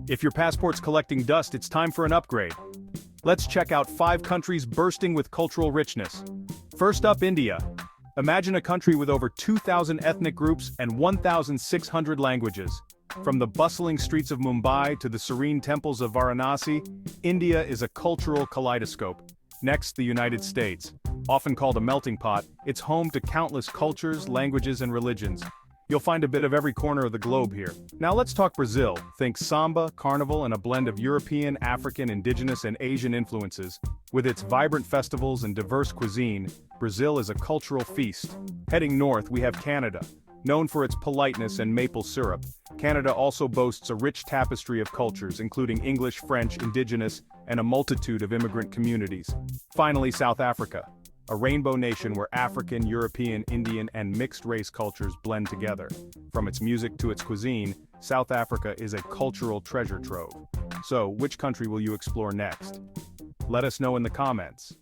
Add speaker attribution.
Speaker 1: If your passport's collecting dust, it's time for an upgrade. Let's check out 5 countries bursting with cultural richness. First up, India. Imagine a country with over 2,000 ethnic groups and 1,600 languages. From the bustling streets of Mumbai to the serene temples of Varanasi, India is a cultural kaleidoscope. Next, the United States. Often called a melting pot, it's home to countless cultures, languages, and religions. You'll find a bit of every corner of the globe here. Now let's talk Brazil. Think samba, carnival, and a blend of European, African, Indigenous, and Asian influences. With its vibrant festivals and diverse cuisine, Brazil is a cultural feast. Heading north, we have Canada. Known for its politeness and maple syrup, Canada also boasts a rich tapestry of cultures, including English, French, Indigenous, and a multitude of immigrant communities. Finally, South Africa. A rainbow nation where African, European, Indian, and mixed-race cultures blend together. From its music to its cuisine, South Africa is a cultural treasure trove. So, which country will you explore next? Let us know in the comments.